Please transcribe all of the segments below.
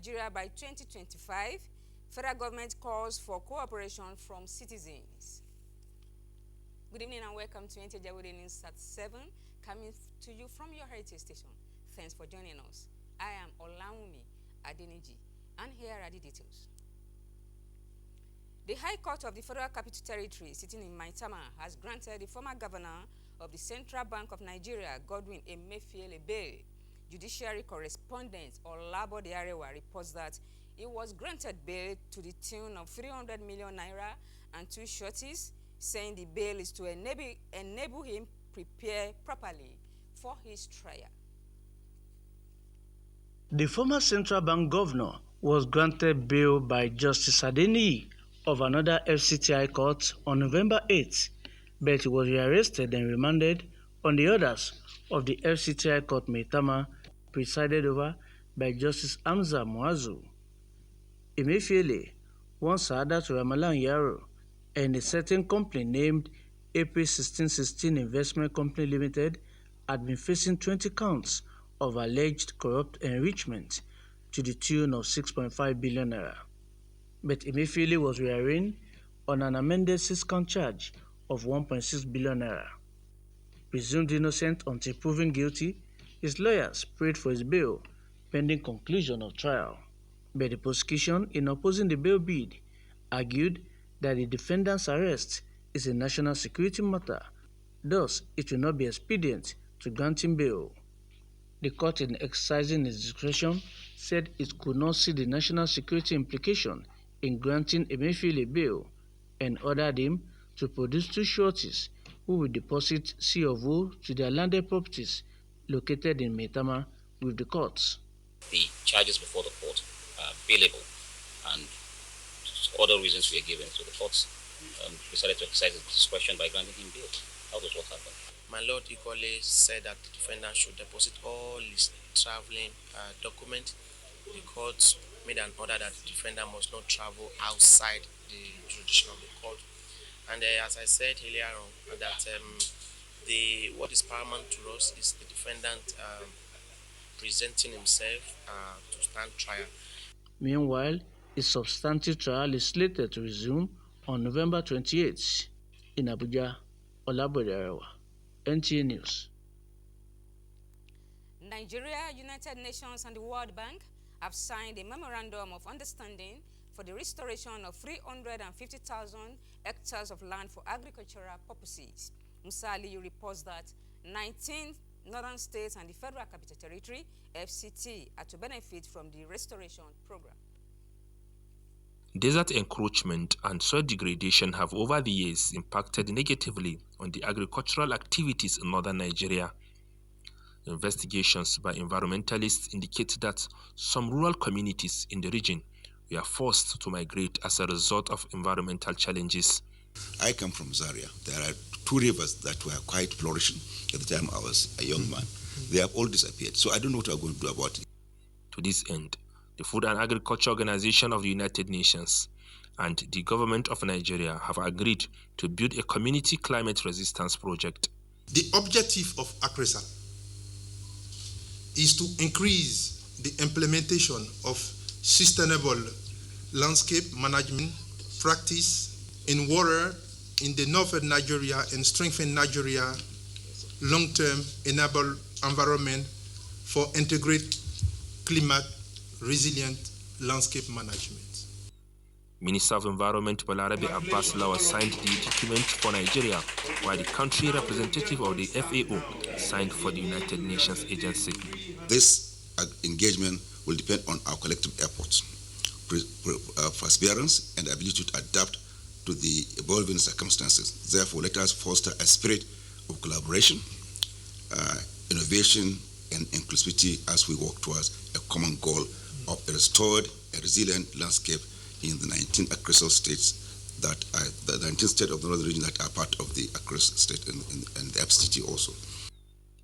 Nigeria by 2025. Federal government calls for cooperation from citizens. Good evening and welcome to NTA Jawore News at 7, coming to you from your heritage station. Thanks for joining us. I am Olawumi Adeniji, and here are the details. The High Court of the Federal Capital Territory, sitting in Maitama, has granted the former governor of the Central Bank of Nigeria, Godwin Emefiele, bail. Judiciary correspondent Olabode Arewa reports that he was granted bail to the tune of 300 million naira and 2 sureties, saying the bail is to enable him prepare properly for his trial. The former Central Bank governor was granted bail by Justice Adeniyi of another FCTI court on November 8, but he was rearrested and remanded on the orders of the FCTI court Maitama, presided over by Justice Hamza Muazu. Emefiele, one Saadat Ramalan Yaro, and a certain company named April 1616 Investment Company Limited had been facing 20 counts of alleged corrupt enrichment to the tune of 6.5 billion naira. But Emefiele was rearranged on an amended 6-count charge of 1.6 billion naira. Presumed innocent until proven guilty, his lawyers prayed for his bail pending conclusion of trial. But the prosecution, in opposing the bail bid, argued that the defendant's arrest is a national security matter, thus it will not be expedient to grant him bail. The court, in exercising its discretion, said it could not see the national security implication in granting Emefiele bail and ordered him to produce 2 sureties who will deposit C of O to their landed properties located in Maitama with the courts. The charges before the court are bailable, and other reasons were given to the courts. Decided to exercise its discretion by granting him bail. That was what happened. My lord equally said that the defendant should deposit all his traveling documents. The court made an order that the defendant must not travel outside the jurisdiction of the court. And as I said earlier on, that what is paramount to us is the defendant presenting himself to stand trial. Meanwhile, a substantive trial is slated to resume on November 28 in Abuja. Olabode Arewa, NTA News. Nigeria, United Nations, and the World Bank have signed a memorandum of understanding for the restoration of 350,000 hectares of land for agricultural purposes. Musa Aliyu reports that 19 northern states and the Federal Capital Territory, FCT, are to benefit from the restoration program. Desert encroachment and soil degradation have over the years impacted negatively on the agricultural activities in northern Nigeria. Investigations by environmentalists indicate that some rural communities in the region were forced to migrate as a result of environmental challenges. I come from Zaria. There are 2 rivers that were quite flourishing at the time I was a young man. They have all disappeared, so I don't know what we're going to do about it. To this end, the Food and Agriculture Organization of the United Nations and the government of Nigeria have agreed to build a community climate resistance project. The objective of ACRESA is to increase the implementation of sustainable landscape management practice in water in the northern Nigeria and strengthen Nigeria long-term enable environment for integrated climate resilient landscape management. Minister of Environment Balarabe Abbas Lawa signed the document for Nigeria, while the country representative of the FAO signed for the United Nations agency. This engagement will depend on our collective efforts, perseverance, and ability to adapt to the evolving circumstances. Therefore, let us foster a spirit of collaboration, innovation, and inclusivity as we work towards a common goal of a restored, a resilient landscape in the 19 ACRESA states that are the 19 states of the northern region that are part of the ACRESA state and the FCT also.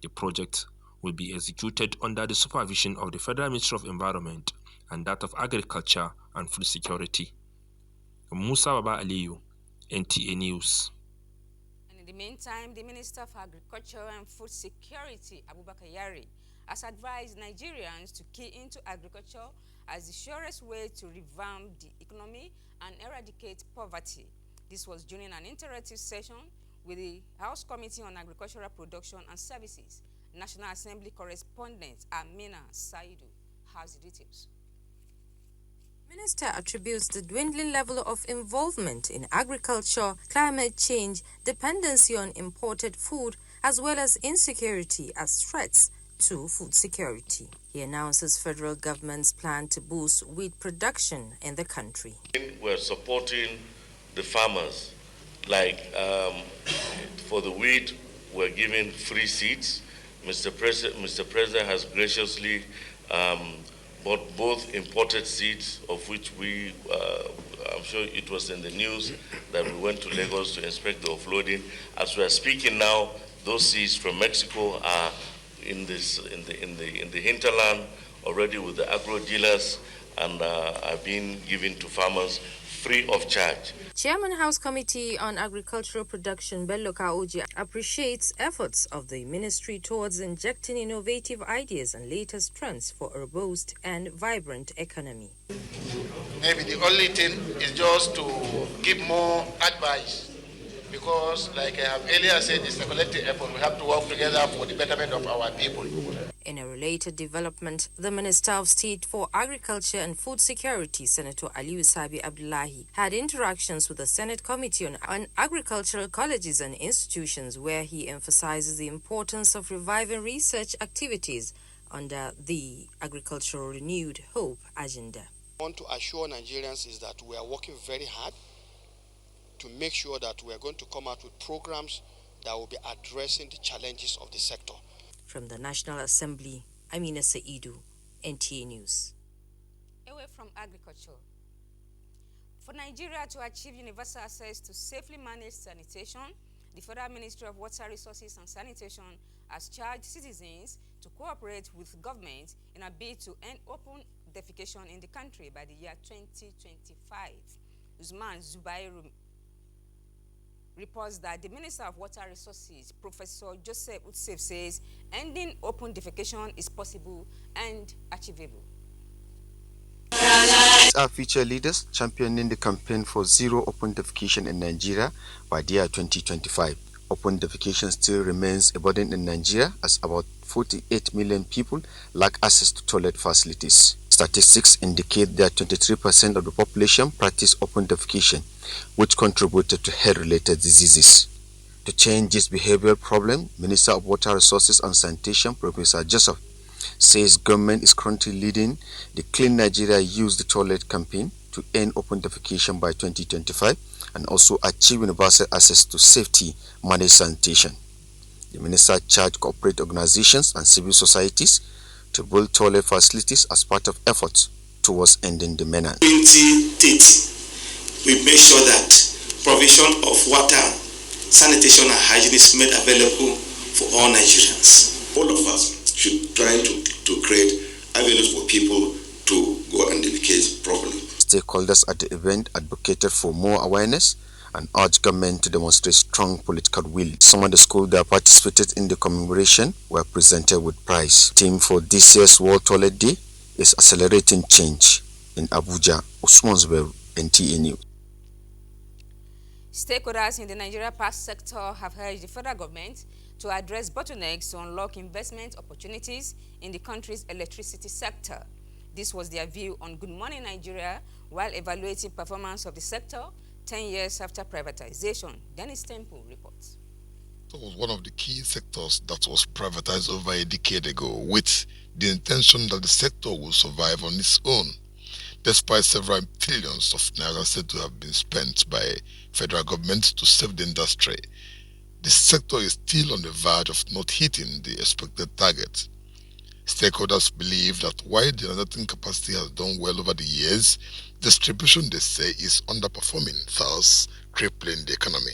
The project will be executed under the supervision of the Federal Ministry of Environment and that of Agriculture and Food Security. Musa Baba Aliyu, NTA News. And in the meantime, the Minister of Agriculture and Food Security, Abubakar Yari, has advised Nigerians to key into agriculture as the surest way to revamp the economy and eradicate poverty. This was during an interactive session with the House Committee on Agricultural Production and Services. National Assembly correspondent Amina Saidu has the details. Minister attributes the dwindling level of involvement in agriculture, climate change, dependency on imported food, as well as insecurity as threats to food security. He announces federal government's plan to boost wheat production in the country. We're supporting the farmers. Like for the wheat, we're giving free seeds. Mr. President has graciously bought both imported seeds, of which I'm sure it was in the news that we went to Lagos to inspect the offloading. As we are speaking now, those seeds from Mexico are in the hinterland already with the agro dealers and are being given to farmers free of charge. Chairman House Committee on Agricultural Production Bello Kaoji appreciates efforts of the ministry towards injecting innovative ideas and latest trends for a robust and vibrant economy. Maybe the only thing is just to give more advice, because like I have earlier said, it's a collective effort. We have to work together for the betterment of our people. In a related development, the Minister of State for Agriculture and Food Security, Senator Aliyu Sabi Abdullahi, had interactions with the Senate Committee on Agricultural Colleges and Institutions, where he emphasizes the importance of reviving research activities under the Agricultural Renewed Hope agenda. I want to assure Nigerians is that we are working very hard to make sure that we are going to come out with programs that will be addressing the challenges of the sector. From the National Assembly, Amina Saidu, NTA News. Away from agriculture. For Nigeria to achieve universal access to safely managed sanitation, the Federal Ministry of Water Resources and Sanitation has charged citizens to cooperate with government in a bid to end open defecation in the country by the year 2025. Usman Zubairu reports that the Minister of Water Resources, Professor Joseph Utsef, says ending open defecation is possible and achievable. Our future leaders championing the campaign for zero open defecation in Nigeria by the year 2025. Open defecation still remains a burden in Nigeria, as about 48 million people lack access to toilet facilities. Statistics indicate that 23% of the population practice open defecation, which contributed to health-related diseases. To change this behavioral problem, Minister of Water Resources and Sanitation, Professor Joseph, says government is currently leading the Clean Nigeria Use the Toilet campaign to end open defecation by 2025 and also achieve universal access to safety managed sanitation. The minister charged corporate organizations and civil societies to build toilet facilities as part of efforts towards ending the menace. 2030, we make sure that provision of water, sanitation and hygiene is made available for all Nigerians. All of us should try to create avenues for people to go and defecate properly. Stakeholders at the event advocated for more awareness and urged government to demonstrate strong political will. Some of the schools that participated in the commemoration were presented with prize. The theme for this year's World Toilet Day is Accelerating Change. In Abuja, Usman Zubairu, NTA News. Stakeholders in the Nigeria power sector have urged the federal government to address bottlenecks to unlock investment opportunities in the country's electricity sector. This was their view on Good Morning Nigeria while evaluating performance of the sector 10 years after privatization. Dennis Temple reports. It was one of the key sectors that was privatized over a decade ago with the intention that the sector will survive on its own, despite several trillions of naira said to have been spent by federal government to save the industry. This sector is still on the verge of not hitting the expected target. Stakeholders believe that while the generating capacity has done well over the years, distribution, they say, is underperforming, thus crippling the economy.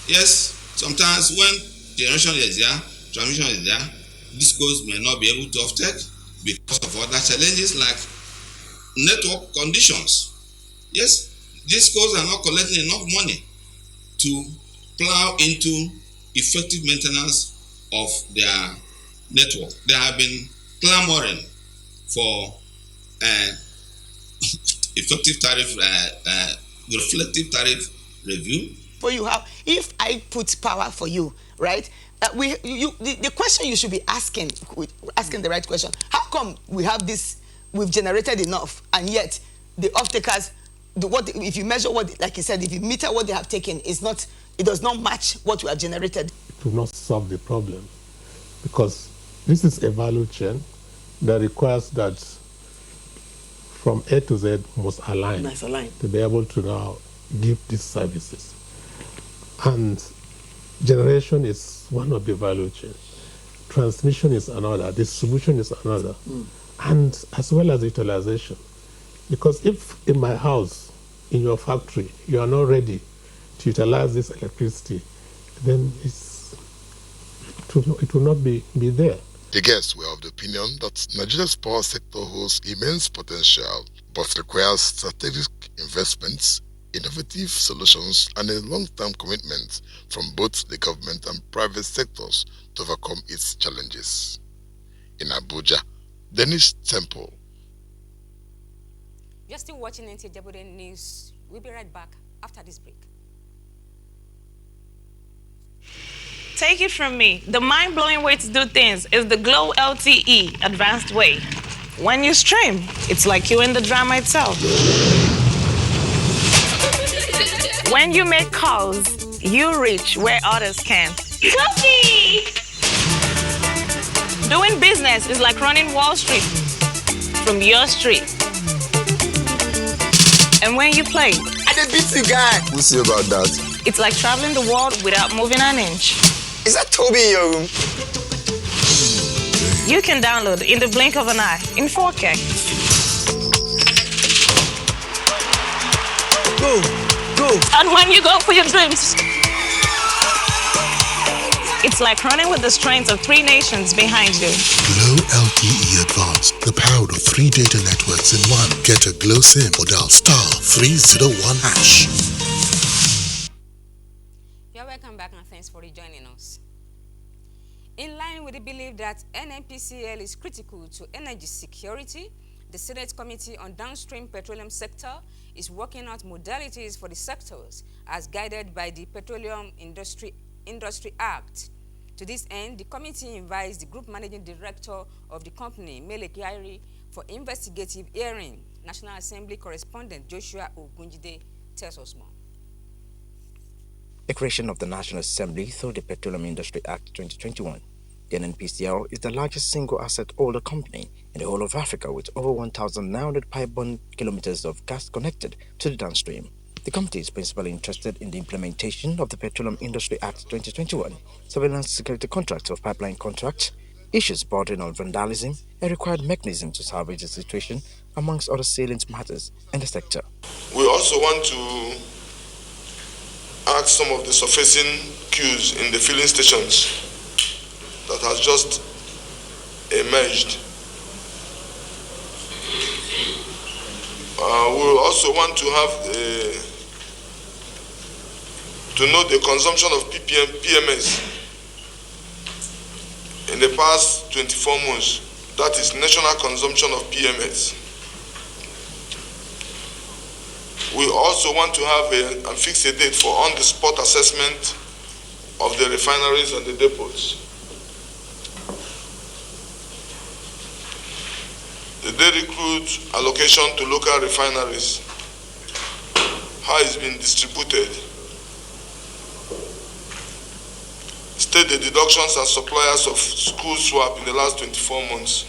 Yes, sometimes when generation is there, transmission is there, discos may not be able to offset because of other challenges like network conditions. Yes, discos are not collecting enough money to plow into effective maintenance of their network. They have been clamoring for effective tariff, reflective tariff review. For you, how if I put power for you, right? The question you should be asking the right question. How come we have this? We've generated enough, and yet the off-takers, if you measure what, like you said, if you meter what they have taken, it does not match what we have generated. It will not solve the problem, because this is a value chain that requires that from A to Z must align to be able to now give these services. And generation is one of the value chain. Transmission is another. Distribution is another. And as well as utilization. Because if in my house, in your factory, you are not ready to utilize this electricity, then it will not be there. The guests were of the opinion that Nigeria's power sector holds immense potential, but requires strategic investments, innovative solutions, and a long-term commitment from both the government and private sectors to overcome its challenges. In Abuja, Dennis Temple. You're still watching NTA Jabode News. We'll be right back after this break. Take it from me, the mind-blowing way to do things is the Glow LTE advanced way. When you stream, it's like you're in the drama itself. When you make calls, you reach where others can't. Copy! Doing business is like running Wall Street from your street. And when you play, I did beat you guy. We'll see about that. It's like traveling the world without moving an inch. Is that Toby in your room? You can download in the blink of an eye in 4K. Go. And when you go for your dreams, it's like running with the strength of 3 nations behind you. Glow LTE Advanced, the power of 3 data networks in one. Get a Glow SIM or dial *301#. You're welcome back and thanks for rejoining us. In line with the belief that NNPCL is critical to energy security, the Senate Committee on Downstream Petroleum Sector is working out modalities for the sectors as guided by the Petroleum Industry Act. To this end, the committee invites the Group Managing Director of the company, Mele Kyari, for investigative hearing. National Assembly correspondent Joshua Ogunjide tells us more. The creation of the National Assembly through the Petroleum Industry Act 2021. The NNPCL is the largest single asset holder company in the whole of Africa with over 1,900 pipe-borne kilometers of gas connected to the downstream. The committee is principally interested in the implementation of the Petroleum Industry Act 2021, surveillance security contracts of pipeline contracts, issues bordering on vandalism, and required mechanism to salvage the situation, amongst other salient matters in the sector. We also want to ask some of the surfacing queues in the filling stations that has just emerged. We also want to have to know the consumption of PMS in the past 24 months. That is national consumption of PMS. We also want to have and fix a date for on-the-spot assessment of the refineries and the depots. The daily crude allocation to local refineries, how it's been distributed. State the deductions and suppliers of school swap in the last 24 months.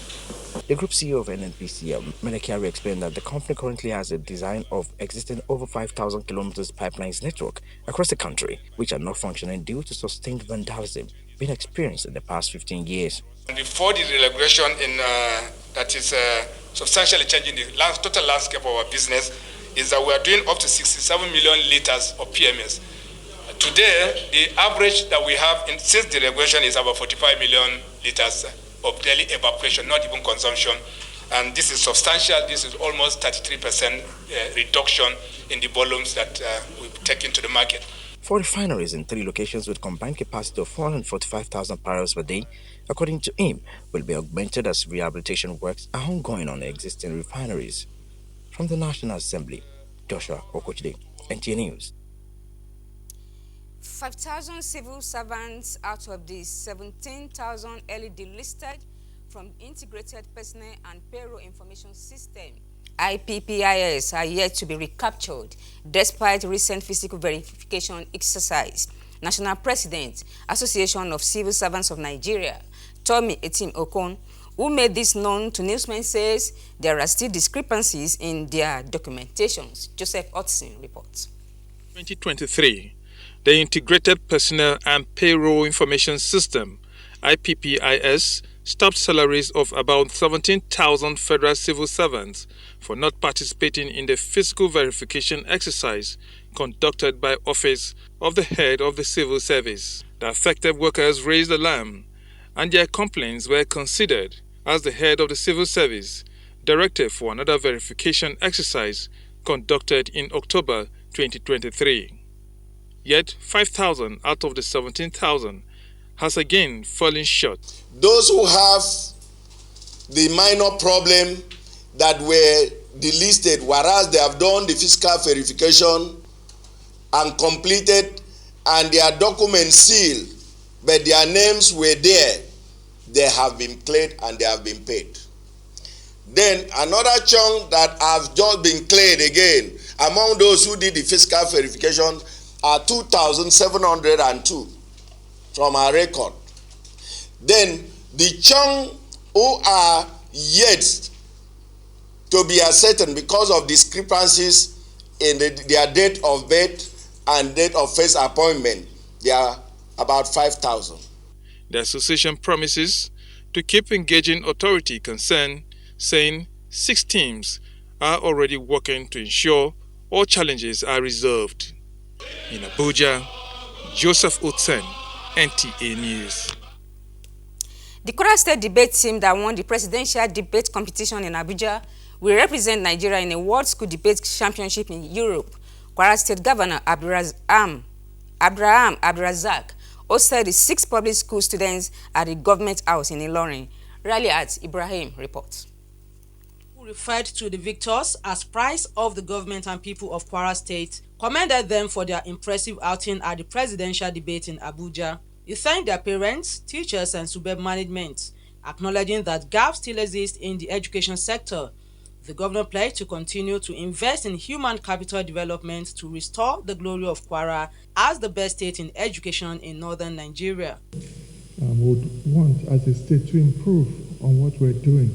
The group CEO of NNPCL, Mele Kyari, explained that the company currently has a design of existing over 5,000 kilometers pipelines network across the country, which are not functioning due to sustained vandalism being experienced in the past 15 years. Before the regulation that is substantially changing the total landscape of our business is that we are doing up to 67 million liters of PMS. Today, the average that we have since the regulation is about 45 million liters of daily evaporation, not even consumption. And this is substantial. This is almost 33% reduction in the volumes that we take into the market. 4 refineries in 3 locations with combined capacity of 445,000 barrels per day, according to him, will be augmented as rehabilitation works are ongoing on the existing refineries. From the National Assembly, Joshua Okochide, NTA News. 5,000 civil servants out of the 17,000 early delisted from Integrated Personnel and Payroll Information System, IPPIS, are yet to be recaptured despite recent physical verification exercise. National President, Association of Civil Servants of Nigeria, Tommy Etim Okon, who made this known to newsmen, says there are still discrepancies in their documentations. Joseph Otson reports. 2023, the Integrated Personnel and Payroll Information System, IPPIS, stopped salaries of about 17,000 federal civil servants for not participating in the physical verification exercise conducted by Office of the Head of the Civil Service. The affected workers raised alarm, and their complaints were considered as the Head of the Civil Service directed for another verification exercise conducted in October 2023. Yet 5,000 out of the 17,000 has again fallen short. Those who have the minor problem that were delisted, whereas they have done the physical verification and completed and their documents sealed, but their names were there, they have been cleared and they have been paid. Then another chunk that have just been cleared again, among those who did the physical verification, are 2,702 from our record. Then the chunk who are yet to be ascertained because of discrepancies in their date of birth and date of first appointment, they are about 5,000. The association promises to keep engaging authority concerned, saying 6 teams are already working to ensure all challenges are resolved. In Abuja, Joseph Otsen, NTA News. The Kwara State debate team that won the presidential debate competition in Abuja will represent Nigeria in a World School Debate Championship in Europe. Kwara State Governor Abraham Abdurazak hosted the 6 public school students at the Government House in Ilorin. Raliat Ibrahim reports. Who referred to the victors as prize of the government and people of Kwara State, commended them for their impressive outing at the presidential debate in Abuja. He thanked their parents, teachers, and SUBEB management, acknowledging that gaps still exist in the education sector. The governor pledged to continue to invest in human capital development to restore the glory of Kwara as the best state in education in northern Nigeria. Would want as a state to improve on what we're doing.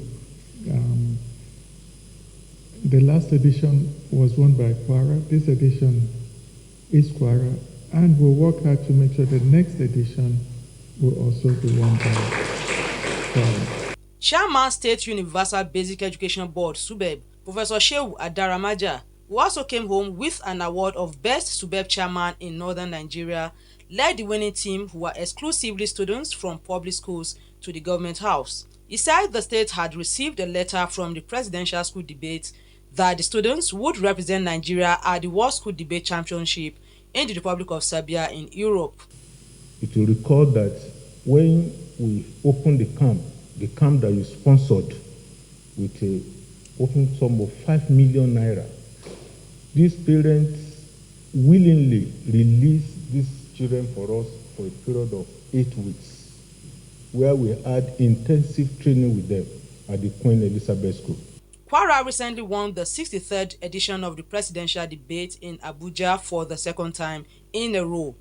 The last edition was won by Kwara. This edition is Kwara, and we'll work hard to make sure the next edition will also be won by Kwara. Chairman State Universal Basic Education Board, SUBEB, Professor Shehu Adaramaja, who also came home with an award of Best SUBEB Chairman in Northern Nigeria, led the winning team, who were exclusively students from public schools, to the Government House. He said the state had received a letter from the Presidential School Debate that the students would represent Nigeria at the World School Debate Championship in the Republic of Serbia in Europe. It will recall that when we opened the camp that you sponsored with a open sum of 5 million naira, these parents willingly released these children for us for a period of 8 weeks, where we had intensive training with them at the Queen Elizabeth School. Kwara recently won the 63rd edition of the presidential debate in Abuja for the second time in a row.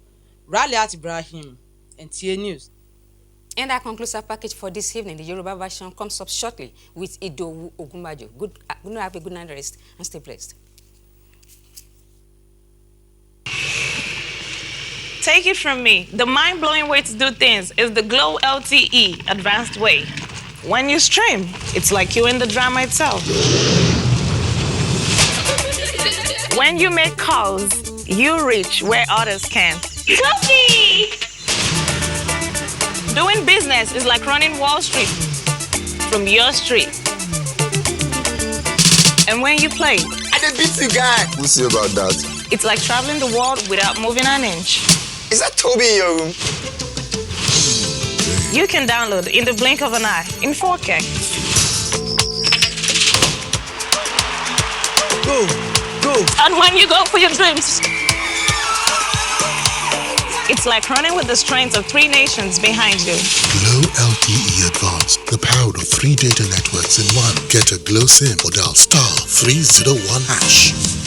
Raliat Ibrahim, NTA News. And that concludes our package for this evening. The Yoruba version comes up shortly with Idowu Ogunbajo. Have a good night rest and stay blessed. Take it from me, the mind-blowing way to do things is the Glow LTE advanced way. When you stream, it's like you're in the drama itself. When you make calls, you reach where others can't. Coffee! Doing business is like running Wall Street from your street. And when you play, I did beat you guy. We'll see about that. It's like traveling the world without moving an inch. Is that Toby in your room? You can download in the blink of an eye in 4K. Go. And when you go for your dreams, it's like running with the strength of 3 nations behind you. Glow LTE Advanced, the power of 3 data networks in one. Get a Glow SIM or dial *301#.